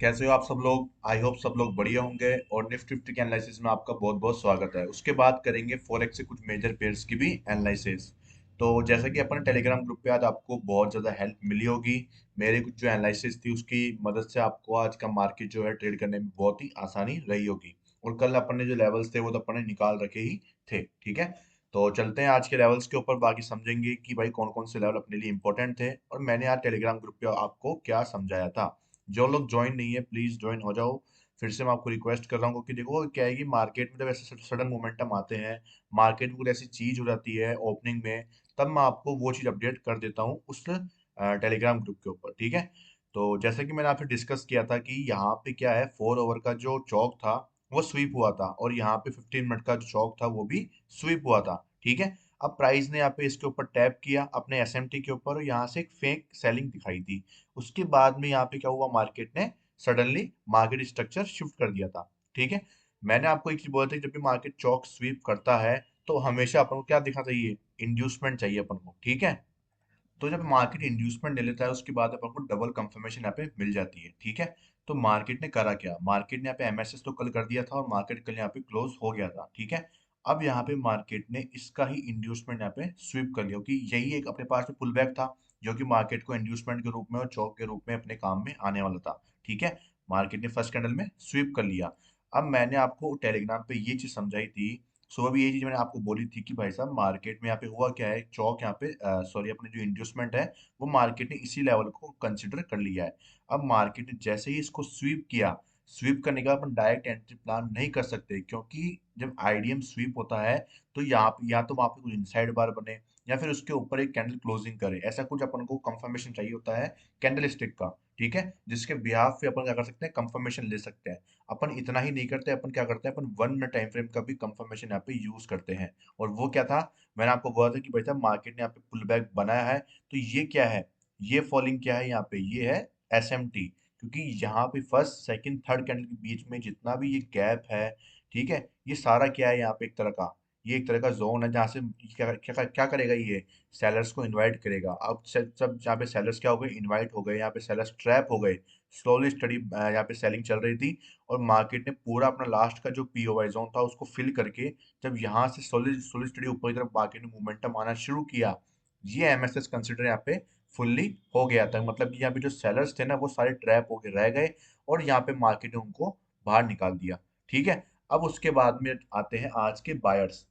कैसे हो आप सब लोग। आई होप सब लोग बढ़िया होंगे और निफ्टी फिफ्टी के एनालिसिस में आपका बहुत बहुत स्वागत है। उसके बाद करेंगे फॉरेक्स से कुछ मेजर पेयर्स की भी एनालिसिस। तो जैसा कि अपन टेलीग्राम ग्रुप पे आज आपको बहुत ज़्यादा हेल्प मिली होगी। मेरी कुछ जो एनालिसिस थी उसकी मदद से आपको आज का मार्केट जो है ट्रेड करने में बहुत ही आसानी रही होगी। और कल अपन ने जो लेवल्स थे वो तो अपन ने निकाल रखे ही थे। ठीक है, तो चलते हैं आज के लेवल्स के ऊपर, बाकी समझेंगे कि भाई कौन कौन से लेवल अपने लिए इंपॉर्टेंट थे और मैंने आज टेलीग्राम ग्रुप पे आपको क्या समझाया था। जो लोग ज्वाइन नहीं है प्लीज ज्वाइन हो जाओ। फिर से मैं आपको रिक्वेस्ट कर रहा हूँ कि देखो क्या है कि मार्केट में जब ऐसे सडन मोमेंटम आते हैं, मार्केट में कुछ ऐसी चीज हो जाती है ओपनिंग में, तब मैं आपको वो चीज अपडेट कर देता हूँ उस टेलीग्राम ग्रुप के ऊपर। ठीक है, तो जैसे कि मैंने आपसे डिस्कस किया था कि यहाँ पे क्या है, 4 ओवर का जो चौक था वो स्वीप हुआ था और यहाँ पे 15 मिनट का जो चौक था वो भी स्वीप हुआ था। ठीक है, अब प्राइस ने यहाँ पे इसके ऊपर टैप किया अपने एसएमटी के ऊपर और यहाँ से एक फेक सेलिंग दिखाई दी। उसके बाद में यहाँ पे क्या हुआ, मार्केट ने सडनली मार्केट स्ट्रक्चर शिफ्ट कर दिया था। ठीक है, मैंने आपको एक चीज बोला था कि जब भी मार्केट चौक स्वीप करता है तो हमेशा अपन को क्या दिखना चाहिए, इंड्यूसमेंट चाहिए अपन को। ठीक है, तो जब मार्केट इंड्यूसमेंट ले लेता है उसके बाद अपन को डबल कंफर्मेशन यहाँ पे मिल जाती है। ठीक है, तो मार्केट ने करा क्या, मार्केट ने यहाँ पे एमएसएस तो कल कर दिया था और मार्केट कल यहाँ पे क्लोज हो गया था। ठीक है, अब यहाँ पे मार्केट ने इसका ही इंड्यूसमेंट यहाँ पे स्वीप कर लिया क्योंकि यही एक अपने पास में पुल बैक था जो कि मार्केट को इंड्यूसमेंट के रूप में और चौक के रूप में अपने काम में आने वाला था। ठीक है, मार्केट ने फर्स्ट कैंडल में स्वीप कर लिया। अब मैंने आपको टेलीग्राम पे ये चीज समझाई थी, सुबह भी यही चीज मैंने आपको बोली थी कि भाई साहब मार्केट में यहाँ पे हुआ क्या है, चौक यहाँ पे सॉरी अपने जो इंड्यूसमेंट है वो मार्केट ने इसी लेवल को कंसिडर कर लिया है। अब मार्केट ने जैसे ही इसको स्वीप किया, स्वीप करने के बाद अपन डायरेक्ट एंट्री प्लान नहीं कर सकते क्योंकि जब आईडीएम स्वीप होता है तो यहाँ पे या तो वहां पे कुछ इनसाइड बार बने या फिर उसके ऊपर एक कैंडल क्लोजिंग करे, ऐसा कुछ अपन को कंफर्मेशन चाहिए होता है कैंडल स्टिक का। ठीक है, जिसके बिहाफ पे अपन क्या कर सकते हैं, कंफर्मेशन ले सकते हैं। अपन इतना ही नहीं करते, अपन क्या करते हैं, अपन 1 मिनट टाइम फ्रेम का भी कंफर्मेशन यहाँ पे यूज करते हैं। और वो क्या था, मैंने आपको बोला था कि भाई साहब मार्केट ने यहाँ पे पुल बैक बनाया है, तो ये क्या है, ये फॉलिंग क्या है, यहाँ पे ये है एसएमटी। क्योंकि यहाँ पे फर्स्ट सेकंड थर्ड कैंडल के बीच में जितना भी ये गैप है, ठीक है, ये सारा क्या है यहाँ पे एक तरह का, ये एक तरह का जोन है जहाँ से क्या करेगा ये, सेलर्स को इनवाइट करेगा। अब सब जहाँ पे सेलर्स क्या हो गए, इनवाइट हो गए, यहाँ पे सेलर्स ट्रैप हो गए। स्लोली स्टडी यहाँ पे सेलिंग चल रही थी और मार्केट ने पूरा अपना लास्ट का जो पीओवाई जोन था उसको फिल करके जब यहाँ से सॉलिड सॉलिड स्टडी ऊपर की तरफ मार्केट ने मोमेंटम आना शुरू किया, ये एमएसएस कंसिडर यहाँ पे फुल्ली हो गया था। मतलब कि यहाँ पे जो सेलर्स थे ना वो सारे ट्रैप होके रह गए और यहाँ पे मार्केट ने उनको बाहर निकाल दिया। ठीक है, अब उसके बाद में आते हैं आज के बायर्स।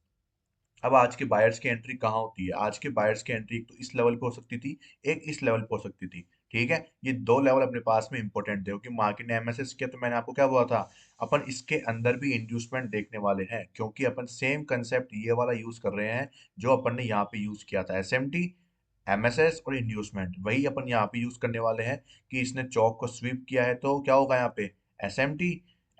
अब आज के बायर्स की एंट्री कहाँ होती है, आज के बायर्स की एंट्री एक तो इस लेवल पे हो सकती थी, एक इस लेवल पे हो सकती थी। ठीक है, ये दो लेवल अपने पास में इंपॉर्टेंट थे क्योंकि मार्केट ने एमएसएस किया तो मैंने आपको क्या बोला था, अपन इसके अंदर भी इंड्यूसमेंट देखने वाले हैं क्योंकि अपन सेम कंसेप्ट ये वाला यूज कर रहे हैं जो अपन ने यहाँ पे यूज किया था, एसएमटी, एमएसएस और इंड्यूसमेंट वही अपन यहाँ पे यूज करने वाले हैं। कि इसने चौक को स्वीप किया है तो क्या होगा यहाँ पे, एसएमटी,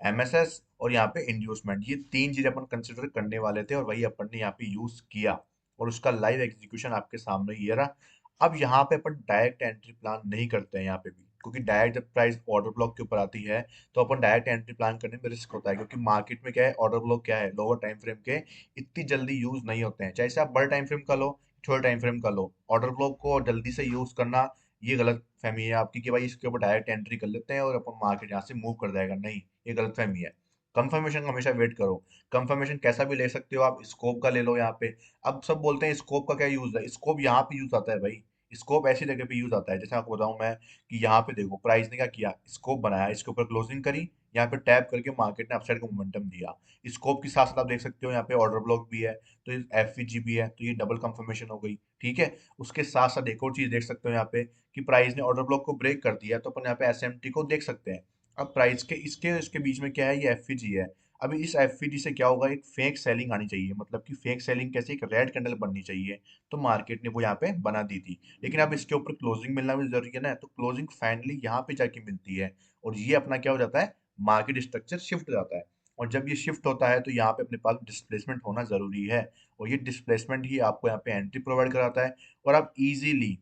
एमएसएस और यहाँ पे इंड्यूसमेंट, ये तीन चीज अपन कंसिडर करने वाले थे और वही अपन ने यहाँ पे यूज किया और उसका लाइव एग्जीक्यूशन आपके सामने ही है रहा। अब यहाँ पे अपन डायरेक्ट एंट्री प्लान नहीं करते हैं यहाँ पे भी क्योंकि डायरेक्ट जब प्राइस ऑर्डर ब्लॉक के ऊपर आती है तो अपन डायरेक्ट एंट्री प्लान करने में रिस्क होता है क्योंकि मार्केट में क्या है, ऑर्डर ब्लॉक क्या है, लोअर टाइम फ्रेम के इतनी जल्दी यूज नहीं होते हैं। चाहे से आप बड़े टाइम फ्रेम का लो, छोटे टाइम फ्रेम का लो, ऑर्डर ब्लॉक को जल्दी से यूज करना ये गलत फहमी है आपकी कि भाई इसके ऊपर डायरेक्ट एंट्री कर लेते हैं और अपन मार्केट यहाँ से मूव कर जाएगा, नहीं, ये गलत फहमी है। कंफर्मेशन का हमेशा वेट करो। कंफर्मेशन कैसा भी ले सकते हो आप, स्कोप का ले लो यहाँ पे। अब सब बोलते हैं स्कोप का क्या यूज है, स्कोप यहाँ पे यूज आता है भाई। स्कोप ऐसी जगह पे यूज आता है, जैसे आपको बताऊं मैं कि यहाँ पे देखो प्राइस ने क्या किया, स्कोप बनाया, इसके ऊपर क्लोजिंग करी, यहाँ पे टैप करके मार्केट ने अपसाइड को मोमेंटम दिया। स्कोप के साथ साथ आप देख सकते हो यहाँ पे ऑर्डर ब्लॉक भी है, तो एफवीजी भी है, तो ये डबल कंफर्मेशन हो गई। ठीक है, उसके साथ साथ एक और चीज देख सकते हो यहाँ पे कि प्राइस ने ऑर्डर ब्लॉक को ब्रेक कर दिया, तो अपन यहाँ पे एसएमटी को देख सकते हैं। अब प्राइस के इसके इसके बीच में क्या है, ये एफवीजी है। अभी इस एफवीजी से क्या होगा, एक फेक सेलिंग आनी चाहिए, मतलब कि फेक सेलिंग कैसे, एक रेड कैंडल बननी चाहिए। तो मार्केट ने वो यहाँ पे बना दी थी, लेकिन अब इसके ऊपर क्लोजिंग मिलना भी जरूरी है ना, तो क्लोजिंग फाइनली यहाँ पे जाके मिलती है और ये अपना क्या हो जाता है, मार्केट स्ट्रक्चर शिफ्ट हो जाता है। और जब ये शिफ्ट होता है तो यहाँ पे अपने पास डिस्प्लेसमेंट होना जरूरी है और ये डिस्प्लेसमेंट ही आपको यहाँ पे एंट्री प्रोवाइड कराता है। और आप इजीली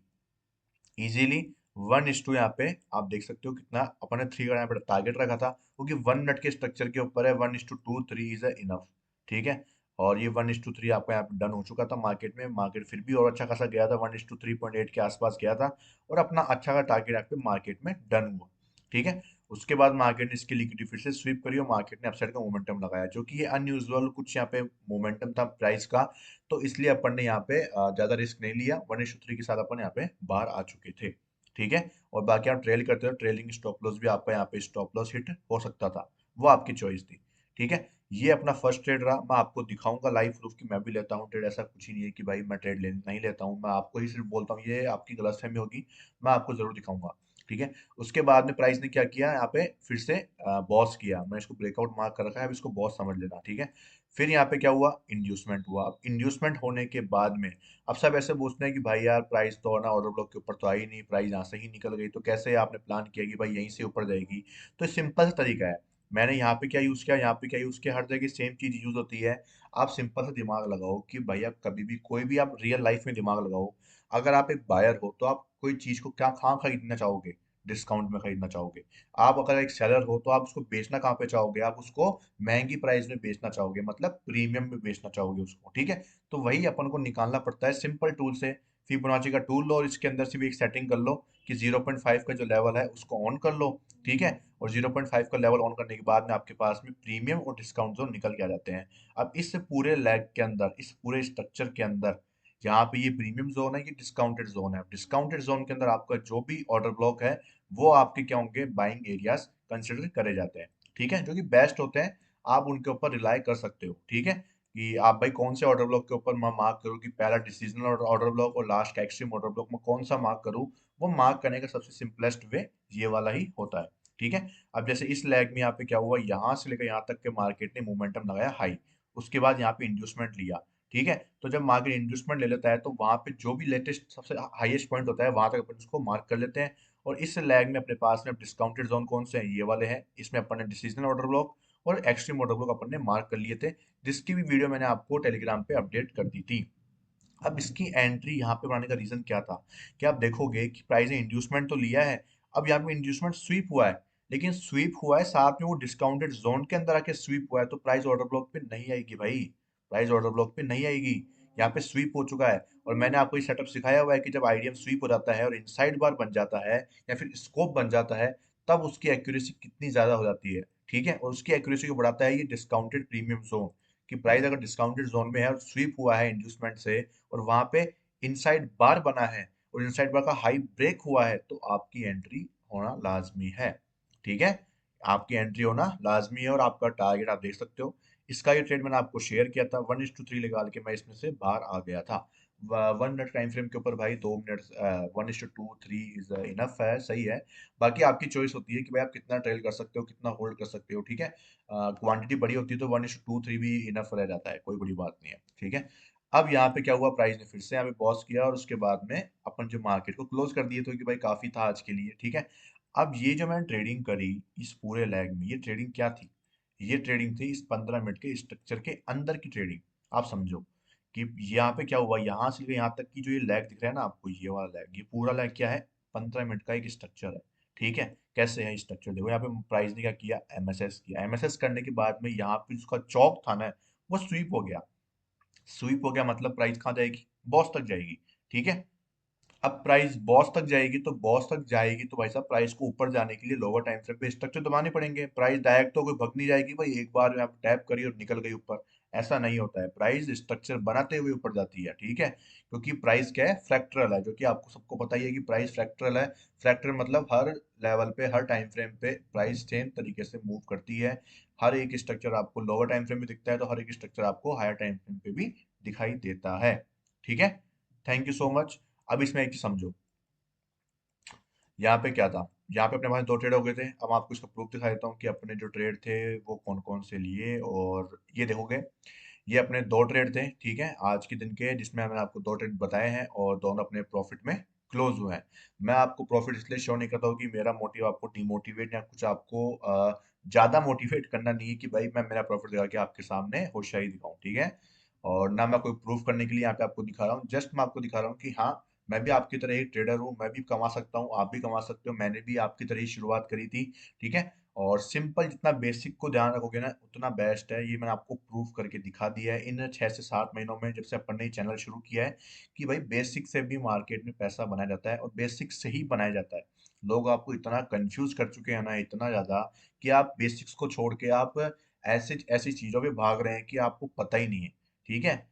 इजीली 1:2 यहाँ पे आप देख सकते हो कितना अपन ने 3 का यहाँ पे टारगेट रखा था क्योंकि 1 मिनट के स्ट्रक्चर के ऊपर है, 1:2 3 इज इनफ। ठीक है, और ये 1:3 आपका यहाँ पे डन हो चुका था मार्केट में, मार्केट फिर भी और अच्छा खासा गया था, 1:3.8 के आसपास गया था और अपना अच्छा का टारगेट यहाँ पे मार्केट में डन हुआ। ठीक है। उसके बाद मार्केट ने इसकी लिक्विडिटी फिर से स्वीप करी और मार्केट ने अपसाइड का मोमेंटम लगाया, जो कि ये अनयूजुअल कुछ यहाँ पे मोमेंटम था प्राइस का। तो इसलिए अपन ने यहाँ पे ज्यादा रिस्क नहीं लिया, 1:3 के साथ अपन यहाँ पे बाहर आ चुके थे। ठीक है। और बाकी आप ट्रेल करते हो, ट्रेलिंग स्टॉप लॉस भी आपका यहाँ पे स्टॉप लॉस हिट हो सकता था, वो आपकी चॉइस थी। ठीक है। ये अपना फर्स्ट ट्रेड रहा। मैं आपको दिखाऊंगा लाइव प्रूफ कि मैं भी लेता हूँ ट्रेड, ऐसा कुछ ही नहीं है कि भाई मैं ट्रेड नहीं लेता हूँ, मैं आपको ही सिर्फ बोलता हूँ, ये आपकी गलतफहमी होगी। मैं आपको जरूर दिखाऊंगा। ठीक है। उसके बाद में प्राइस ने क्या किया यहाँ पे, फिर से बॉस किया। मैं इसको ब्रेकआउट मार्क कर रखा है, अब इसको बॉस समझ लेना। ठीक है। फिर यहाँ पे क्या हुआ, इंड्यूसमेंट हुआ। अब इंड्यूसमेंट होने के बाद में अब सब ऐसे पूछते हैं कि भाई यार प्राइस तो ना ऑर्डर ब्लॉक के ऊपर तो आई नहीं, प्राइस यहाँ से ही निकल गई, तो कैसे आपने प्लान किया कि भाई यहीं से ऊपर जाएगी। तो सिंपल सा तरीका है। मैंने यहाँ पे क्या यूज किया, यहाँ पे क्या यूज किया, हर जगह सेम चीज यूज होती है। आप सिंपल सा दिमाग लगाओ कि भाई आप कभी भी कोई भी आप रियल लाइफ में दिमाग लगाओ। अगर आप एक बायर हो तो आप कोई चीज को क्या कहाँ खरीदना चाहोगे, डिस्काउंट में खरीदना चाहोगे। आप अगर एक सेलर हो तो आप उसको बेचना कहाँ पे चाहोगे, आप उसको महंगी प्राइस में बेचना चाहोगे, मतलब प्रीमियम में बेचना चाहोगे उसको। ठीक है। तो वही अपन को निकालना पड़ता है सिंपल टूल से। फिबोनाची का टूल लो और इसके अंदर से भी एक सेटिंग कर लो कि 0.5 का जो लेवल है उसको ऑन कर लो। ठीक है। और 0.5 का लेवल ऑन करने के बाद में आपके पास में प्रीमियम और डिस्काउंट जोन निकल के आ जाते हैं। अब इस पूरे लैग के अंदर, इस पूरे स्ट्रक्चर के अंदर, यहाँ पे ये प्रीमियम जोन है, ये डिस्काउंटेड जोन है। डिस्काउंटेड जोन के अंदर आपका जो भी ऑर्डर ब्लॉक है वो आपके क्या होंगे, बाइंग एरियाज कंसिडर करे जाते हैं। ठीक है। जो कि बेस्ट होते हैं, आप उनके ऊपर रिलाई कर सकते हो। ठीक है। कि आप भाई कौन से ऑर्डर ब्लॉक के ऊपर मैं मार्क करूँ, कि पहला डिसीजनल ऑर्डर ब्लॉक और लास्ट का एक्सट्रीम ऑर्डर ब्लॉक में कौन सा मार्क करूँ। वो मार्क करने का सबसे सिंपलेस्ट वे ये वाला ही होता है। ठीक है। अब जैसे इस लैग में यहाँ पे क्या हुआ, यहाँ से लेकर यहाँ तक के मार्केट ने मोमेंटम लगाया हाई, उसके बाद यहाँ पे इंड्यूसमेंट लिया। ठीक है। तो जब मार्केट इंड्यूसमेंट ले लेता है तो वहां पे जो भी लेटेस्ट सबसे हाईएस्ट पॉइंट होता है वहां तक अपन उसको मार्क कर लेते हैं। और इस लैग में अपने पास में डिस्काउंटेड जोन कौन से हैं, ये वाले हैं। इसमें अपन ने डिसीजनल ऑर्डर ब्लॉक और एक्सट्रीम ऑर्डर ब्लॉक अपन ने मार्क कर लिए थे, जिसकी भी वीडियो मैंने आपको टेलीग्राम पे अपडेट कर दी थी। अब इसकी एंट्री यहाँ पे बनाने का रीजन क्या था, कि आप देखोगे कि प्राइस ने इंड्यूसमेंट तो लिया है, अब यहाँ पे इंड्यूसमेंट स्वीप हुआ है, लेकिन स्वीप हुआ है साथ में वो डिस्काउंटेड जोन के अंदर आके स्वीप हुआ है, तो प्राइस ऑर्डर ब्लॉक पे नहीं आएगी भाई। प्राइस ऑर्डर ब्लॉक पे नहीं आएगी। यहाँ पे स्वीप हो चुका है। और मैंने आपको ये सेटअप सिखाया हुआ है कि जब आईडीएम स्वीप हो जाता है और इनसाइड बार बन जाता है या फिर स्कोप बन जाता है, तब उसकी एक्यूरेसी कितनी ज्यादा हो जाती है। ठीक है। और उसकी एक्यूरेसी को बढ़ाता है ये डिस्काउंटेड प्रीमियम जोन। कि प्राइस अगर डिस्काउंटेड जोन में है और स्वीप हुआ है इंड्यूसमेंट से, और वहां पे इनसाइड बार बना है और इनसाइड बार का हाई ब्रेक हुआ है, तो आपकी एंट्री होना लाजमी है। ठीक है। आपकी एंट्री होना लाजमी है और आपका टारगेट आप देख सकते हो। इसका ये ट्रेड मैंने आपको शेयर किया था, 1:3 निकाल के मैं इसमें से बाहर आ गया था। 1 मिनट टाइम फ्रेम के ऊपर भाई 2 मिनट, 1:2 3 इज इनफ है, सही है। बाकी आपकी चॉइस होती है कि भाई आप कितना ट्रेल कर सकते हो, कितना होल्ड कर सकते हो। ठीक है। क्वांटिटी बड़ी होती है तो 1:2 3 भी इनफ रह जाता है, कोई बड़ी बात नहीं है। ठीक है। अब यहाँ पे क्या हुआ, प्राइस ने फिर से यहाँ पे पॉज किया और उसके बाद में अपन जो मार्केट को क्लोज कर दिए, तो कि भाई काफी था आज के लिए। ठीक है। अब ये जो मैंने ट्रेडिंग करी इस पूरे लैग में, ये ट्रेडिंग क्या थी, ये ट्रेडिंग थी इस 15 मिनट के स्ट्रक्चर के अंदर की ट्रेडिंग। आप समझो कि यहाँ पे क्या हुआ, यहाँ से लेकर यहाँ तक की जो ये लैग दिख रहा है ना आपको, ये वाला लैग, ये पूरा लैग क्या है, 15 मिनट का एक स्ट्रक्चर है। ठीक है। कैसे है स्ट्रक्चर, देखो यहाँ पे प्राइस ने क्या किया, एमएसएस किया। एमएसएस करने के बाद में यहाँ पे उसका चौक था ना, वो स्वीप हो गया। स्वीप हो गया मतलब प्राइस कहाँ जाएगी, बॉस तक जाएगी। ठीक है। अब प्राइस बॉस तक जाएगी, तो बॉस तक जाएगी तो भाई साहब प्राइस को ऊपर जाने के लिए लोअर टाइम फ्रेम पे स्ट्रक्चर दबाने पड़ेंगे। प्राइस डायरेक्ट तो कोई भग नहीं जाएगी भाई, एक बार में आप टैप करी और निकल गई ऊपर, ऐसा नहीं होता है। प्राइस स्ट्रक्चर बनाते हुए ऊपर जाती है। ठीक है। क्योंकि प्राइस क्या है, फ्रैक्टरल है, जो कि आपको सबको पता ही है कि प्राइस फ्रैक्टरल है। फ्रैक्टरल मतलब हर लेवल पे, हर टाइम फ्रेम पे प्राइस सेम तरीके से मूव करती है। हर एक स्ट्रक्चर आपको लोअर टाइम फ्रेम में दिखता है, तो हर एक स्ट्रक्चर आपको हायर टाइम फ्रेम पे भी दिखाई देता है। ठीक है। Thank you so much. अब इसमें एक चीज समझो, यहाँ पे क्या था, यहाँ पे अपने पास दो ट्रेड हो गए थे। अब आपको इसका प्रूफ दिखा देता हूँ कि अपने जो ट्रेड थे वो कौन कौन से लिए। और ये देखोगे, ये अपने दो ट्रेड थे, ठीक है, आज के दिन के, जिसमें मैंने आपको दो ट्रेड बताए हैं और दोनों अपने प्रॉफिट में क्लोज हुए हैं। मैं आपको प्रॉफिट इसलिए शो नहीं करता हूँ कि मेरा मोटिव आपको डिमोटिवेट या कुछ आपको ज्यादा मोटिवेट करना नहीं है कि भाई मैं मेरा प्रॉफिट दिखा के आपके सामने होशियारी दिखाऊं। ठीक है। और ना मैं कोई प्रूफ करने के लिए यहाँ पे आपको दिखा रहा हूँ, जस्ट मैं आपको दिखा रहा हूँ कि हाँ, मैं भी आपकी तरह एक ट्रेडर हूँ, मैं भी कमा सकता हूँ, आप भी कमा सकते हो, मैंने भी आपकी तरह ही शुरुआत करी थी। ठीक है। और सिंपल जितना बेसिक को ध्यान रखोगे ना उतना बेस्ट है। ये मैंने आपको प्रूफ करके दिखा दिया है इन 6 से 7 महीनों में, जब से अपन ने ये चैनल शुरू किया है, कि भाई बेसिक से भी मार्केट में पैसा बनाया जाता है और बेसिक से ही बनाया जाता है। लोग आपको इतना कंफ्यूज कर चुके हैं ना, इतना ज्यादा, कि आप बेसिक्स को छोड़ के आप ऐसे ऐसी चीजों पे भाग रहे हैं कि आपको पता ही नहीं है। ठीक है।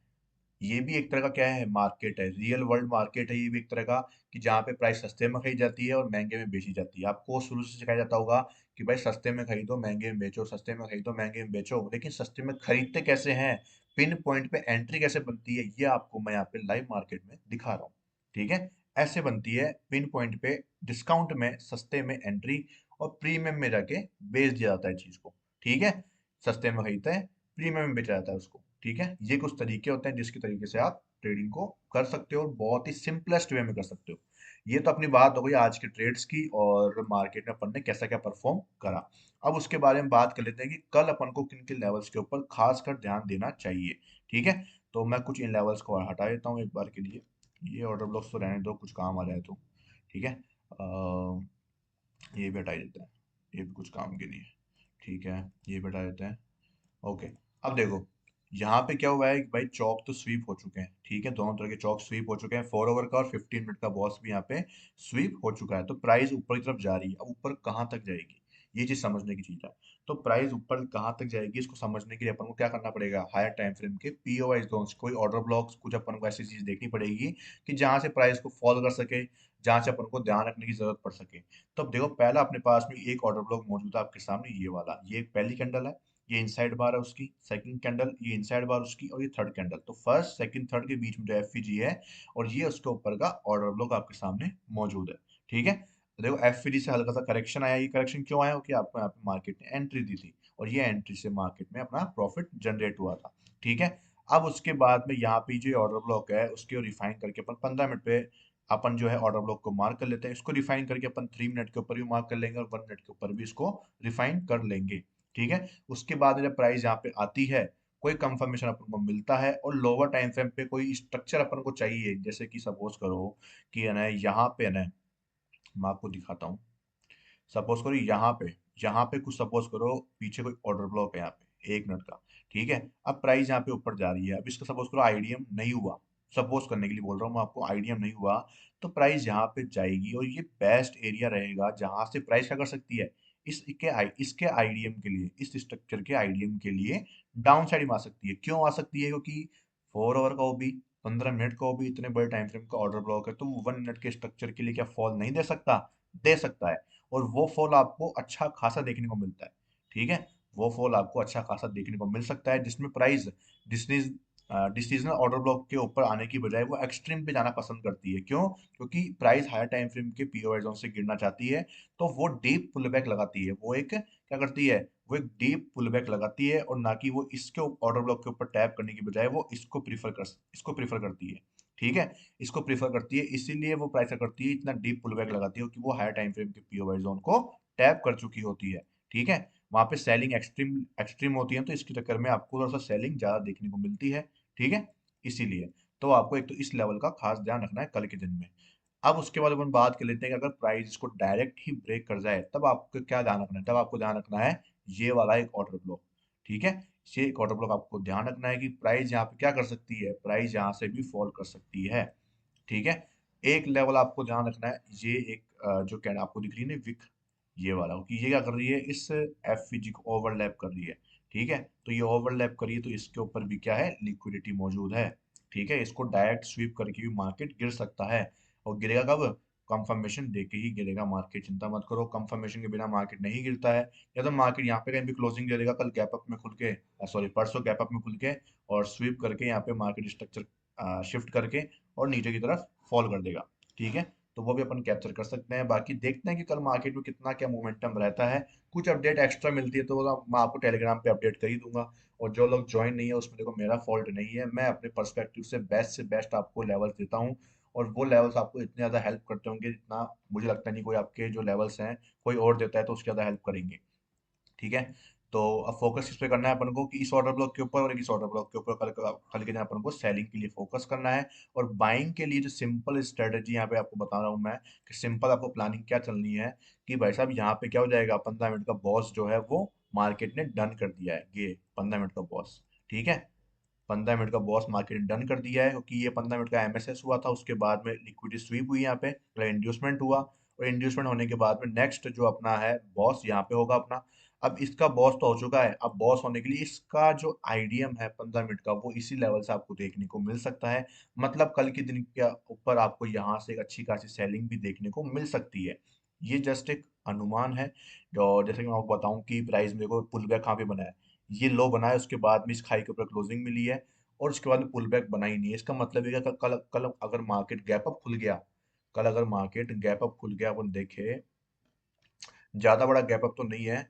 ये भी एक तरह का क्या है, मार्केट है, रियल वर्ल्ड मार्केट है ये भी एक तरह का, कि जहाँ पे प्राइस सस्ते में खरीदी जाती है और महंगे में बेची जाती है। आपको शुरू से सिखाया जाता होगा कि भाई सस्ते में खरीदो महंगे में बेचो, सस्ते में खरीदो महंगे में बेचो, लेकिन सस्ते में खरीदते कैसे हैं, पिन पॉइंट पे एंट्री कैसे बनती है, ये आपको मैं यहाँ पे लाइव मार्केट में दिखा रहा हूँ। ठीक है। ऐसे बनती है पिन पॉइंट पे, डिस्काउंट में सस्ते में एंट्री, और प्रीमियम में जाके बेच दिया जाता है चीज को। ठीक है। सस्ते में खरीदते हैं, प्रीमियम में बेचा जाता है उसको। ठीक है। ये कुछ तरीके होते हैं जिसके तरीके से आप ट्रेडिंग को कर सकते हो, और बहुत ही सिंपलेस्ट वे में कर सकते हो। ये तो अपनी बात हो गई आज के ट्रेड्स की, और मार्केट में अपन ने कैसा क्या परफॉर्म करा। अब उसके बारे में बात कर लेते हैं कि कल अपन को किन किन लेवल्स के ऊपर खासकर ध्यान देना चाहिए। ठीक है। तो मैं कुछ इन लेवल्स को हटा देता हूँ एक बार के लिए। ये ऑर्डर ब्लॉक्स तो रहने दो, कुछ काम आ जाए तो। ठीक है। ये भी हटा ही देते हैं, ये भी कुछ काम के लिए। ठीक है। ये भी हटा देते हैं। ओके। अब देखो, यहाँ पे क्या हुआ है कि भाई चौक तो स्वीप हो चुके हैं। ठीक है। दोनों तरह के चौक स्वीप हो चुके हैं, 4 ओवर का और 15 मिनट का बॉस भी यहाँ पे स्वीप हो चुका है। तो प्राइस ऊपर की तरफ जा रही है। अब ऊपर कहाँ तक जाएगी, ये चीज समझने की चीज है। तो प्राइस ऊपर कहाँ तक जाएगी, इसको समझने के लिए अपन को क्या करना पड़ेगा, हायर टाइम फ्रेम के पीओआई जोन्स, कोई ऑर्डर ब्लॉक्स, कुछ अपन को ऐसी चीज देखनी पड़ेगी कि जहां से प्राइस को फॉलो कर सके, जहां से अपन को ध्यान रखने की जरूरत पड़ सके। तो अब देखो, पहला अपने पास में एक ऑर्डर ब्लॉक मौजूद है आपके सामने, ये वाला, ये एक पहली कैंडल है। ये इनसाइड बार है उसकी, सेकंड कैंडल ये इनसाइड बार उसकी, और ये थर्ड कैंडल। तो फर्स्ट सेकंड थर्ड के बीच में जो एफईजी है, और ये उसके ऊपर का ऑर्डर ब्लॉक आपके सामने मौजूद है। ठीक है। तो देखो, एफईजी से हल्का सा करेक्शन आया। ये करेक्शन क्यों आया, कि आपको यहाँ पे मार्केट ने एंट्री दी थी, और ये एंट्री से मार्केट में अपना प्रॉफिट जनरेट हुआ था। ठीक है। अब उसके बाद में यहाँ पे जो ऑर्डर ब्लॉक है उसके रिफाइन करके अपन 15 मिनट पे अपन जो है ऑर्डर ब्लॉक को मार्क कर लेते हैं। इसको रिफाइन करके अपन 3 मिनट के ऊपर भी मार्क कर लेंगे, और 1 मिनट के ऊपर भी इसको रिफाइन कर लेंगे। ठीक है। उसके बाद जब प्राइस यहाँ पे आती है, कोई कंफर्मेशन अपन को मिलता है, और लोअर टाइम फ्रेम पे कोई स्ट्रक्चर अपन को चाहिए, जैसे कि सपोज करो कि है ना, यहाँ पे है ना, मैं आपको दिखाता हूँ। सपोज करो यहाँ पे कुछ सपोज करो पीछे कोई ऑर्डर ब्लॉक है यहाँ पे 1 मिनट का। ठीक है। अब प्राइस यहाँ पे ऊपर जा रही है, अब इसका सपोज करो आईडीएम नहीं हुआ, सपोज करने के लिए बोल रहा हूँ मैं आपको, आईडीएम नहीं हुआ, तो प्राइस यहाँ पे जाएगी, और ये बेस्ट एरिया रहेगा जहां से प्राइस क्या कर सकती है, इसके आईडीएम के लिए, इस स्ट्रक्चर के आईडीएम के लिए डाउन साइड में आ सकती है। क्यों आ सकती है, क्योंकि 4 ओवर का वो भी, 15 मिनट का वो भी, इतने बड़े टाइम फ्रेम का ऑर्डर ब्लॉक है, तो 1 मिनट के स्ट्रक्चर के लिए क्या फॉल नहीं दे सकता, दे सकता है। और वो फॉल आपको अच्छा खासा देखने को मिलता है। ठीक है। वो फॉल आपको अच्छा खासा देखने को मिल सकता है, जिसमें प्राइस डिसीजनल ऑर्डर ब्लॉक के ऊपर आने की बजाय वो एक्सट्रीम पे जाना पसंद करती है। क्यों, क्योंकि प्राइस हायर टाइम फ्रेम के पीओआई जोन से गिरना चाहती है, तो वो डीप पुल बैक लगाती है, वो एक क्या करती है, वो एक डीप पुल बैक लगाती है, और ना कि वो इसके ऑर्डर ब्लॉक के ऊपर टैप करने की बजाय वो इसको प्रीफर करती है। ठीक है। इसको प्रीफर करती है, इसीलिए वो प्राइस करती है, इतना डीप पुल बैक लगाती है, क्योंकि वो हायर टाइम फ्रेम के पीओवाई जोन को टैप कर चुकी होती है। ठीक है। वहां पे सेलिंग एक्सट्रीम एक्सट्रीम होती है, तो इसके चक्कर में आपको थोड़ा सा सेलिंग ज्यादा देखने को मिलती है। ठीक है। इसीलिए तो आपको एक तो इस लेवल का खास ध्यान रखना है कल के दिन में। अब उसके बाद अपन बात कर लेते हैं कि अगर प्राइस इसको डायरेक्ट ही ब्रेक कर जाए, तब आपको क्या ध्यान रखना है, तब आपको ध्यान रखना है ये वाला एक ऑर्डर ब्लॉक। ठीक है। ये एक ऑर्डर ब्लॉक आपको ध्यान रखना है कि प्राइस यहाँ पे क्या कर सकती है, प्राइस यहाँ से भी फॉल कर सकती है। ठीक है। एक लेवल आपको ध्यान रखना है, ये एक जो कैंडल आपको दिख रही है ना, विक, ये वाला, कि ये क्या कर रही है, इस एफवीजी को ओवरलैप कर रही है। ठीक है। तो ये ओवरलैप करिए, तो इसके ऊपर भी क्या है, लिक्विडिटी मौजूद है। ठीक है। इसको डायरेक्ट स्वीप करके भी मार्केट गिर सकता है, और गिरेगा कब, कंफर्मेशन देके ही गिरेगा मार्केट। चिंता मत करो, कंफर्मेशन के बिना मार्केट नहीं गिरता है। या तो मार्केट यहाँ पे कहीं भी क्लोजिंग दे देगा कल गैप अप में खुल के, सॉरी परसों गैप अप में खुल के, और स्वीप करके यहाँ पे मार्केट स्ट्रक्चर शिफ्ट करके और नीचे की तरफ फॉल कर देगा। ठीक है। तो वो भी अपन कैप्चर कर सकते हैं। बाकी देखते हैं कि कल मार्केट में कितना क्या मोमेंटम रहता है। कुछ अपडेट एक्स्ट्रा मिलती है तो वो मैं आपको टेलीग्राम पे अपडेट कर ही दूंगा। और जो लोग ज्वाइन नहीं है उसमें देखो मेरा फॉल्ट नहीं है, मैं अपने पर्सपेक्टिव से बेस्ट आपको लेवल्स देता हूँ। और वो लेवल्स आपको इतने ज़्यादा हेल्प करते होंगे जितना मुझे लगता नहीं कोई आपके जो लेवल्स हैं कोई और देता है तो उसके ज़्यादा हेल्प करेंगे। ठीक है। तो अब फोकस किस पे करना है अपन को, कि इस ऑर्डर ब्लॉक के ऊपर और इस ऑर्डर ब्लॉक के ऊपर कल के दिन अपन को सेलिंग के लिए फोकस करना है। और बाइंग के लिए जो सिंपल स्ट्रेटजी यहाँ पे आपको बता रहा हूँ मैं, कि सिंपल आपको प्लानिंग क्या चलनी है, कि भाई साहब यहाँ पे क्या हो जाएगा, 15 मिनट का बॉस जो है वो मार्केट ने डन कर दिया है, ये 15 मिनट का बॉस। ठीक है। 15 मिनट का बॉस मार्केट ने डन कर दिया है, क्योंकि ये 15 मिनट का एमएसएस हुआ था, उसके बाद में लिक्विडिटी स्वीप हुई यहाँ पे, इंड्यूसमेंट हुआ, और इंड्यूसमेंट होने के बाद में नेक्स्ट जो अपना है बॉस यहाँ पे होगा अपना। अब इसका बॉस तो हो चुका है, अब बॉस होने के लिए इसका जो आईडीएम है 15 मिनट का वो इसी लेवल से आपको देखने को मिल सकता है। मतलब कल के दिन के ऊपर आपको यहाँ से एक अच्छी खासी सेलिंग भी देखने को मिल सकती है। ये जस्ट एक अनुमान है। और जैसे कि मैं आपको बताऊं कि प्राइस मेरे को पुल बैक कहाँ पे बना है, ये लो बना है, उसके बाद में इस खाई के ऊपर क्लोजिंग मिली है और उसके बाद में पुल बैक बना ही नहीं है। इसका मतलब है कि कल कल अगर मार्केट गैप अप खुल गया, कल अगर मार्केट गैप अप खुल गया, अपन देखे ज्यादा बड़ा गैप अप तो नहीं है,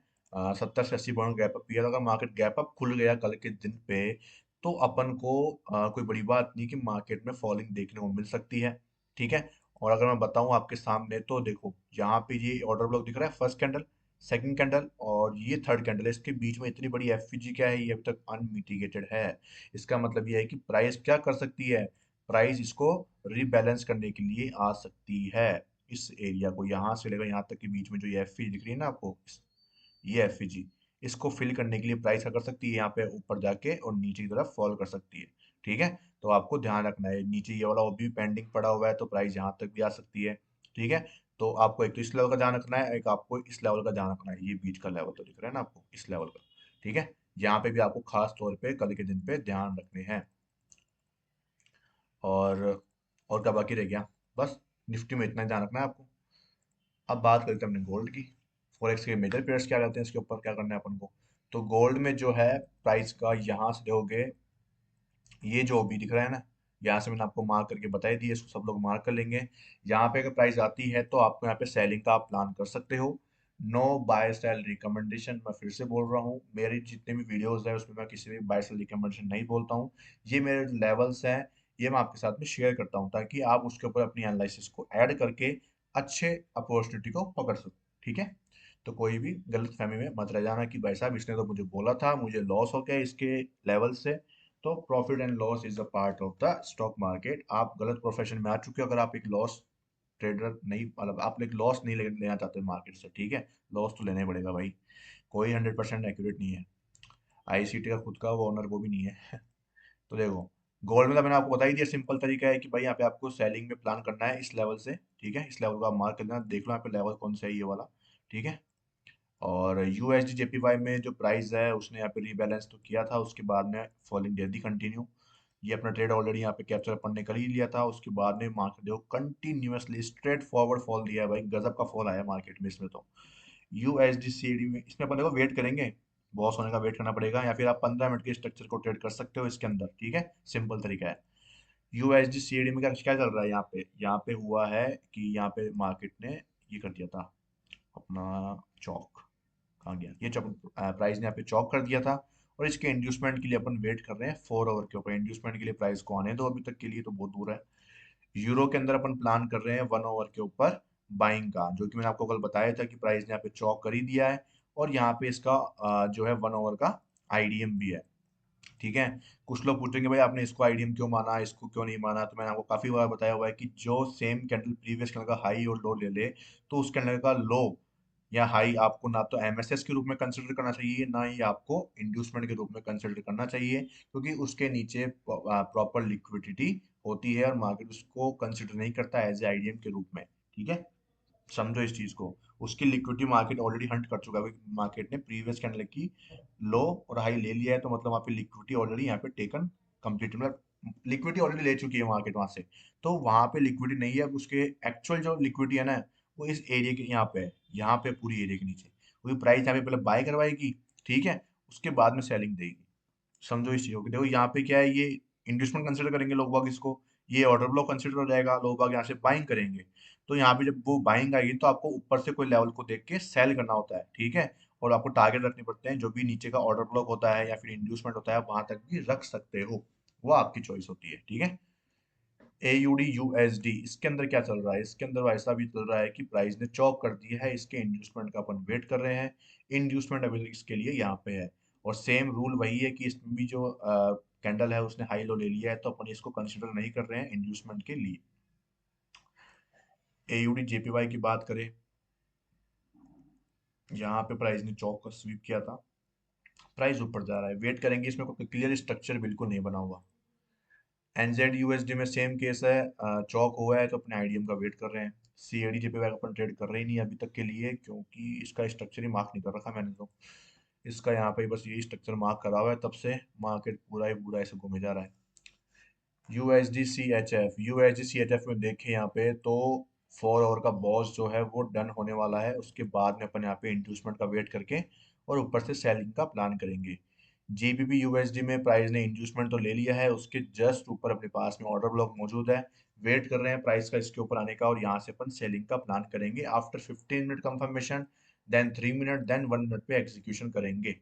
70 से 80 पॉइंट गैप अप किया, तो अगर मार्केट गैप अप खुल गया कल के दिन पे तो अपन को कोई बड़ी बात नहीं कि मार्केट में फॉलिंग देखने को मिल सकती है। ठीक है। और अगर मैं बताऊं आपके सामने तो देखो यहाँ पे ये ऑर्डर ब्लॉक दिख रहा है, फर्स्ट कैंडल, सेकंड कैंडल और ये थर्ड कैंडल है, इसके बीच में इतनी बड़ी एफवीजी क्या है, ये अभी तक अनमिटिगेटेड है। इसका मतलब ये है कि प्राइस क्या कर सकती है, प्राइस इसको रीबैलेंस करने के लिए आ सकती है। इस एरिया को यहाँ से लेकर यहाँ तक के बीच में जो ये एफवीजी दिख रही है ना आपको, ये एफवीजी, इसको फिल करने के लिए प्राइस क्या कर सकती है, यहाँ पे ऊपर जाके और नीचे की तरफ फॉल कर सकती है। ठीक है। तो आपको ध्यान रखना है, नीचे ये वाला वो भी पेंडिंग पड़ा हुआ है तो प्राइस यहाँ तक भी आ सकती है। ठीक है। तो आपको एक तो इस लेवल का ध्यान रखना है, एक आपको इस लेवल का ध्यान रखना है, ये बीच का लेवल तो दिख रहा है ना आपको, इस लेवल का। ठीक है। यहाँ पे भी आपको खास तौर पे कल के दिन पे ध्यान रखने हैं। और और क्या बाकी रह गया, बस निफ्टी में इतना ही ध्यान रखना है आपको। अब बात करते हैं अपने गोल्ड की, फॉरेक्स के मेजर पेयर्स क्या रहते हैं, इसके ऊपर क्या करना है अपन को। तो गोल्ड में जो है प्राइस का यहाँ से देखोगे, ये जो भी दिख रहा है ना, यहाँ से मैंने आपको मार्क करके बताई दी है, इसको सब लोग मार्क कर लेंगे। यहाँ पे अगर प्राइस आती है तो आपको यहाँ पे सेलिंग का आप प्लान कर सकते हो। नो बाय सेल रिकमेंडेशन, मैं फिर से बोल रहा हूँ, मेरी जितने भी वीडियोस है उसमें मैं किसी भी बाय सेल रिकमेंडेशन नहीं बोलता हूँ। ये मेरे लेवल्स हैं, ये मैं आपके साथ में शेयर करता हूँ ताकि आप उसके ऊपर अपनी एनालिसिस को ऐड करके अच्छे अपॉर्चुनिटी को पकड़ सको। ठीक है। तो कोई भी गलत फहमी में मत रह जाना कि भाई साहब इसने तो मुझे बोला था, मुझे लॉस हो गया इसके लेवल से। तो profit and loss is a part of the stock market. आप गलत प्रोफेशन में आ चुके हो अगर आप एक लॉस ट्रेडर नहीं, मतलब आप एक लॉस नहीं लेना चाहते मार्केट से। ठीक है। लॉस तो लेना ही पड़ेगा भाई, कोई 100% एक्यूरेट नहीं है। आईसीटी का खुद का वो ओनर वो भी नहीं है। तो देखो, गोल्ड में तो मैंने आपको बता ही दिया, सिंपल तरीका है कि भाई यहाँ पे आपको सेलिंग में प्लान करना है इस लेवल से। ठीक है। इस लेवल को आप मार्क कर लेना, देख लो यहाँ पे लेवल कौन सा है, ये वाला। ठीक है। और यूएसडी जेपीवाई में जो प्राइस है उसने यहाँ पे रीबैलेंस तो किया था, उसके बाद में फॉलिंग दे दी कंटिन्यू। ये अपना ट्रेड ऑलरेडी यहाँ पे कैप्चर अपन ने कर ही लिया था, उसके बाद में मार्केट देखो कंटिन्यूअसली स्ट्रेट फॉरवर्ड फॉल दिया है भाई, गजब का फॉल आया मार्केट में इसमें तो। यूएसडी सीडी में इसमें अपन देखो वेट करेंगे, बॉस होने का वेट करना पड़ेगा, या फिर आप 15 मिनट के स्ट्रक्चर को ट्रेड कर सकते हो इसके अंदर। ठीक है। सिंपल तरीका है। यूएसडी सीडी में क्या क्या चल रहा है, यहाँ पे हुआ है कि यहाँ पे मार्केट ने ये कर दिया था अपना चौक, कहाँ गया ये चौक, प्राइस ने यहाँ पे चौक कर दिया था। और इसके इंड्यूसमेंट के लिए अपन वेट कर रहे हैं 4 आवर के ऊपर, इंड्यूसमेंट के लिए प्राइस को आने दो, अभी तक के लिए तो बहुत दूर है। यूरो के अंदर अपन प्लान कर रहे हैं 1 आवर के ऊपर बाइंग का, जो कि मैंने आपको कल बताया था कि प्राइस ने यहाँ पे चौक कर ही दिया है। और यहाँ पे इसका जो है 1 आवर का आईडीएम भी है। ठीक है। कुछ लोग पूछेंगे भाई आपने इसको आईडीएम क्यों माना, इसको क्यों नहीं माना, तो मैंने आपको काफी बार बताया हुआ है कि जो सेम कैंडल प्रीवियस कैंडल का हाई और लो ले ले, तो उस कैंडल का लो या हाई आपको ना तो एमएसएस के रूप में कंसिडर करना चाहिए, ना ही आपको इंड्यूसमेंट के रूप में कंसिडर करना चाहिए, क्योंकि उसके नीचे प्रॉपर लिक्विडिटी होती है और मार्केट उसको कंसिडर नहीं करता एज ए आईडीएम के रूप में। ठीक है। समझो इस चीज को, उसकी लिक्विडिटी मार्केट ऑलरेडी हंट कर चुका है, क्योंकि मार्केट ने प्रीवियस कैंडल की लो और हाई ले लिया है, तो मतलब वहाँ पे लिक्विडिटी ऑलरेडी यहाँ पे टेकन कंप्लीट, मतलब लिक्विडिटी ऑलरेडी ले चुकी है मार्केट वहां से। तो वहां पे लिक्विडिटी नहीं है, अब उसके एक्चुअल जो लिक्विडिटी है ना, वो इस एरिया के यहाँ पे है, यहाँ पे पूरी एरिया के नीचे, वही प्राइस यहाँ पे पहले बाय करवाएगी। ठीक है। उसके बाद में सेलिंग देगी। समझो इस चीज को कि देखो यहाँ पे क्या है, ये इंड्यूसमेंट कंसिडर करेंगे लोग बाग इसको, ये ऑर्डर ब्लॉक कंसिडर हो जाएगा, लोग बाग यहाँ से बाइंग करेंगे। तो यहाँ पे जब वो बाइंग आएगी तो आपको ऊपर से कोई लेवल को देख के सेल करना होता है। ठीक है। और आपको टारगेट रखने पड़ते हैं, जो भी नीचे का ऑर्डर ब्लॉक होता है या फिर इंड्यूसमेंट होता है वहां तक भी रख सकते हो, वो आपकी चॉइस होती है। ठीक है। एयूडी यूएसडी, इसके अंदर क्या चल रहा है, इसके अंदर ऐसा भी चल रहा है कि प्राइस ने चौक कर दिया है, इसके इंड्यूसमेंट का अपन वेट कर रहे हैं। इंड्यूसमेंट अभी इसके लिए यहाँ पे है। और सेम रूल वही है कि इसमें भी जो कैंडल है उसने हाई लो ले लिया है, तो अपन इसको कंसिडर नहीं कर रहे हैं इंड्यूसमेंट के लिए। एयूडी जेपीवाई की बात करें, यहाँ पे प्राइस ने चौक का स्वीप किया था, प्राइस ऊपर जा रहा है, वेट करेंगे, इसमें कोई क्लियर स्ट्रक्चर बिल्कुल नहीं बना हुआ। एनजेड यूएसडी में सेम केस है, चौक हुआ है तो अपने आईडीएम का वेट कर रहे हैं। CAD JPY अपन ट्रेड कर रहे ही नहीं अभी तक के लिए, क्योंकि इसका स्ट्रक्चर ही मार्क नहीं कर रखा मैंने तो। इसका यहाँ पे बस यही स्ट्रक्चर मार्क करा हुआ है, तब से मार्केट पूरा ही पूरा ऐसे घूमे जा रहा है। USD CHF में देखें यहाँ पे तो 4 आवर का बॉस जो है वो डन होने वाला है। उसके बाद में अपन यहाँ पे इंड्यूसमेंट का वेट करके और ऊपर से सेलिंग का प्लान करेंगे। GBP USD में प्राइस ने इंड्यूसमेंट तो ले लिया है, उसके जस्ट ऊपर अपने पास में ऑर्डर ब्लॉक मौजूद है। वेट कर रहे हैं प्राइस का इसके ऊपर आने का, और यहाँ से अपन सेलिंग का प्लान करेंगे after 15 minute confirmation, then 3 minute, then 1 minute पे एग्जीक्यूशन करेंगे।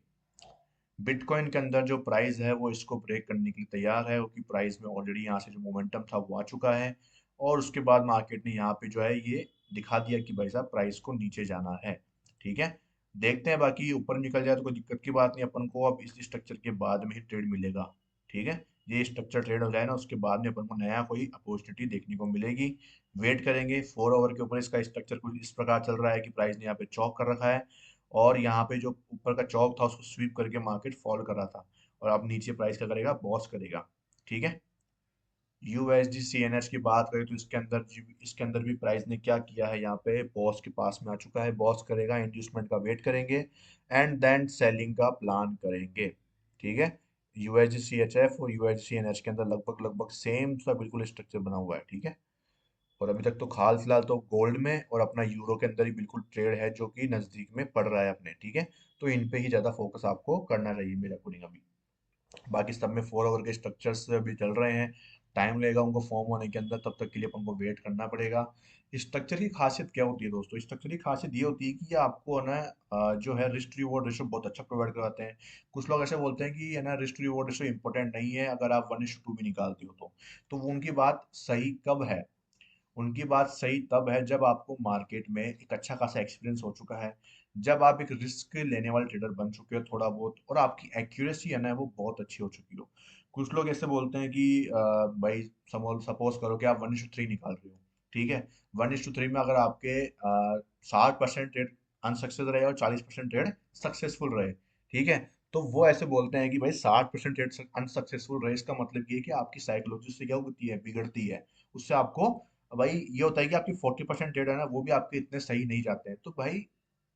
बिटकॉइन के अंदर जो प्राइस है वो इसको ब्रेक करने के लिए तैयार है, क्योंकि प्राइस में ऑलरेडी यहाँ से जो मोमेंटम था वो आ चुका है। और उसके बाद मार्केट ने यहाँ पे जो है ये दिखा दिया कि भाई साहब प्राइस को नीचे जाना है। ठीक है, देखते हैं, बाकी ऊपर निकल जाए तो कोई दिक्कत की बात नहीं, अपन को अब इस स्ट्रक्चर के बाद में ही ट्रेड मिलेगा। ठीक है, ये स्ट्रक्चर ट्रेड हो जाए ना, उसके बाद में अपन को नया कोई अपॉर्चुनिटी देखने को मिलेगी। वेट करेंगे। 4 आवर के ऊपर इसका स्ट्रक्चर कुछ इस प्रकार चल रहा है कि प्राइस ने यहाँ पे चौक कर रखा है, और यहाँ पे जो ऊपर का चौक था उसको स्वीप करके मार्केट फॉल कर रहा था, और अब नीचे प्राइस क्या करेगा, बॉस करेगा। ठीक है, USD CNH की बात करें तो इसके अंदर भी प्राइस ने क्या किया है, यहाँ पे बॉस के पास में आ चुका है। बॉस करेगा, इंड्यूसमेंट का वेट करेंगे, एंड देन सेलिंग का प्लान करेंगे। ठीक है, USD CHF और USD CNH के अंदर लगभग लगभग सेम सा बिल्कुल स्ट्रक्चर बना हुआ है। ठीक है, और अभी तक तो हाल फिलहाल तो गोल्ड में और अपना यूरो के अंदर ही बिल्कुल ट्रेड है, जो कि नजदीक में पड़ रहा है अपने। ठीक है, तो इन पे ही ज्यादा फोकस आपको करना चाहिए मेरे अकॉर्डिंग अभी। बाकी सब में 4 आवर के स्ट्रक्चर्स भी चल रहे हैं, टाइम लगेगा उनको फॉर्म होने के अंदर, तब तक के लिए अपन को वेट करना पड़ेगा। स्ट्रक्चर की खासियत क्या होती है दोस्तों, स्ट्रक्चर की खासियत ये होती है कि ये आपको है ना जो है रिस्क रिवॉर्ड रेशो बहुत अच्छा प्रोवाइड करवाते हैं। कुछ लोग ऐसे बोलते हैं कि है ना रिस्क रिवॉर्ड रेशो इंपॉर्टेंट नहीं है अगर आप 1:2 भी निकालते हो तो वो उनकी बात सही कब है, उनकी बात सही तब है जब आपको मार्केट में एक अच्छा खासा एक्सपीरियंस हो चुका है, जब आप एक रिस्क लेने वाले ट्रेडर बन चुके हो थोड़ा बहुत, और आपकी एक्यूरेसी है ना वो बहुत अच्छी हो चुकी हो। कुछ लोग ऐसे बोलते हैं कि भाई सपोज करो कि आप 1:3 निकाल रहे हो। ठीक है, 1:3 में अगर आपके 60% ट्रेड अनसक्सेस रहे और 40% ट्रेड सक्सेसफुल रहे, ठीक है, तो वो ऐसे बोलते हैं कि भाई 60% ट्रेड अनसक्सेसफुल रहे, इसका मतलब ये है कि आपकी साइकोलॉजी से क्या होती है, बिगड़ती है। उससे आपको भाई ये होता है कि आपकी 40% ट्रेड है ना वो भी आपके इतने सही नहीं जाते हैं, तो भाई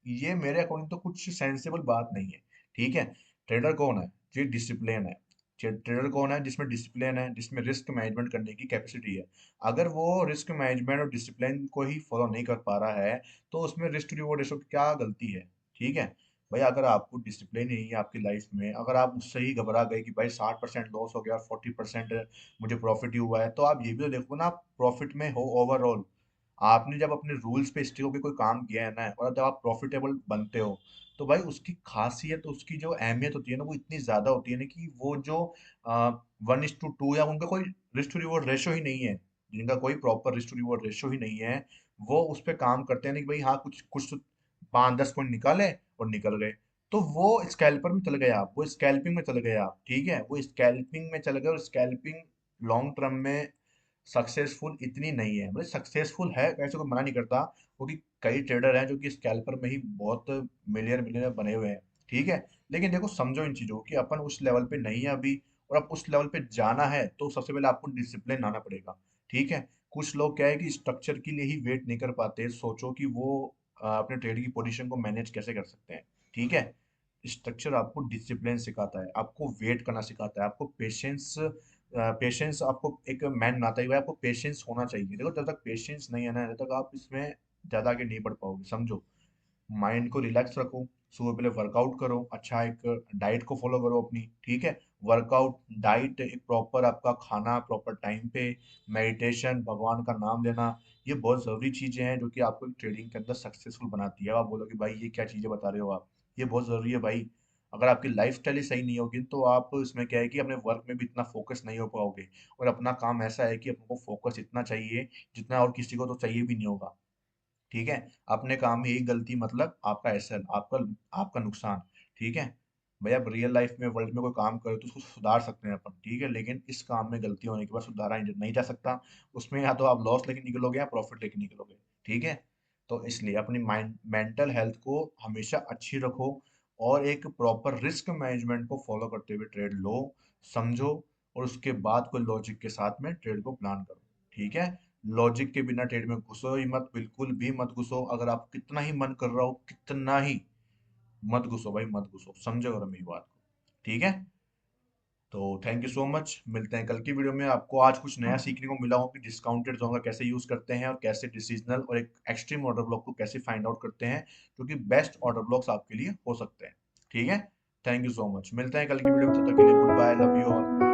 ये मेरे अकॉर्डिंग तो कुछ सेंसेबल बात नहीं है। ठीक है, ट्रेडर कौन है, जो डिसिप्लिन है। ट्रेडर कौन है, जिसमें डिसिप्लिन है, जिसमें रिस्क मैनेजमेंट करने की कैपेसिटी है। अगर वो रिस्क मैनेजमेंट और डिसिप्लिन को ही फॉलो नहीं कर पा रहा है, तो उसमें रिस्क रिवॉर्ड रेशो की क्या गलती है। ठीक है, भाई अगर आपको डिसिप्लिन ही नहीं है आपकी लाइफ में, अगर आप उससे ही घबरा गए कि भाई 60% लॉस हो गया, 40% मुझे प्रॉफिट ही हुआ है, तो आप ये भी तो देखो ना, आप प्रॉफिट में हो ओवरऑल। आपने जब अपने रूल्स पे स्टिक होकर कोई काम किया है ना, और जब आप प्रॉफिटेबल बनते हो, तो भाई उसकी खासियत, उसकी जो अहमियत होती है ना वो इतनी ज्यादा होती है ना, कि वो जो 1:2 या उनका कोई रिस्क टू रिवॉर्ड रेशो ही नहीं है, जिनका कोई proper risk to reward ratio ही नहीं है, वो उस पर काम करते हैं ना कि भाई हाँ कुछ कुछ 5-10 पॉइंट निकाले और निकल गए, तो वो स्कैल्पर में चले गए आप, वो स्कैल्पिंग में चले गए आप। ठीक है, वो स्कैल्पिंग में चले गए, और स्कैल्पिंग लॉन्ग टर्म में सक्सेसफुल इतनी नहीं है, मतलब सक्सेसफुल है ऐसे कोई मना नहीं करता, क्योंकि कई ट्रेडर हैं जो कि स्कैल्पर में ही बहुत मिलियन मिलियनर बने हुए हैं। ठीक है, लेकिन देखो समझो इन चीजों को कि अपन उस लेवल पे नहीं है अभी, और अब उस लेवल पे जाना है तो सबसे पहले आपको डिसिप्लिन आना पड़ेगा। ठीक है, कुछ लोग क्या है कि स्ट्रक्चर के लिए ही वेट नहीं कर पाते, सोचो कि वो अपने ट्रेड की पोजीशन को मैनेज कैसे कर सकते हैं। ठीक है, स्ट्रक्चर आपको डिसिप्लिन सिखाता है, आपको वेट करना सिखाता है, आपको पेशेंस, पेशेंस आपको एक मैन बनाता है, आपको पेशेंस होना चाहिए। देखो जब तक पेशेंस नहीं है ना, जब तक आप इसमें ज्यादा आगे नहीं बढ़ पाओगे, समझो। माइंड को रिलैक्स रखो, सुबह पहले वर्कआउट करो, अच्छा एक डाइट को फॉलो करो अपनी। ठीक है, वर्कआउट, डाइट, एक प्रॉपर आपका खाना प्रॉपर टाइम पे, मेडिटेशन, भगवान का नाम लेना, ये बहुत जरूरी चीजें हैं जो कि आपको ट्रेडिंग के अंदर सक्सेसफुल बनाती है। अब आप बोलोगे भाई ये क्या चीजें बता रहे हो आप, ये बहुत जरूरी है भाई। अगर आपकी लाइफ स्टाइल ही सही नहीं होगी तो आप इसमें क्या है कि अपने वर्क में भी इतना फोकस नहीं हो पाओगे, और अपना काम ऐसा है कि आपको फोकस इतना चाहिए जितना और किसी को तो चाहिए भी नहीं होगा। ठीक है, अपने काम में एक गलती मतलब आपका एसएल, आपका आपका नुकसान। ठीक है, भाई आप रियल लाइफ में वर्ल्ड में कोई काम करो तो उसको सुधार सकते हैं अपन, ठीक है, लेकिन इस काम में गलती होने के बाद सुधारा नहीं जा सकता। उसमें या तो आप लॉस लेके निकलोगे या प्रॉफिट लेके निकलोगे। ठीक है, तो इसलिए अपनी माइंड मेंटल हेल्थ को हमेशा अच्छी रखो, और एक प्रॉपर रिस्क मैनेजमेंट को फॉलो करते हुए ट्रेड लो, समझो, और उसके बाद कोई लॉजिक के साथ में ट्रेड को प्लान करो। ठीक है, लॉजिक के बिना ट्रेड में घुसो ही मत, बिल्कुल भी मत घुसो। अगर आप कितना ही मन कर रहा हो, कितना ही, मत घुसो भाई, मत घुसो, समझो करो मेरी बात को। ठीक है। तो थैंक यू सो मच, मिलते हैं कल की वीडियो में। आपको आज कुछ नया सीखने को मिला हो कि डिस्काउंटेड जोन का कैसे यूज करते हैं, और कैसे डिसीजनल और एक एक्सट्रीम ऑर्डर ब्लॉक को कैसे फाइंड आउट करते हैं, जो कि बेस्ट ऑर्डर ब्लॉक्स आपके लिए हो सकते हैं। ठीक है। थैंक यू सो मच, मिलते हैं कल की वीडियो में, तब तक के लिए goodbye, love you all.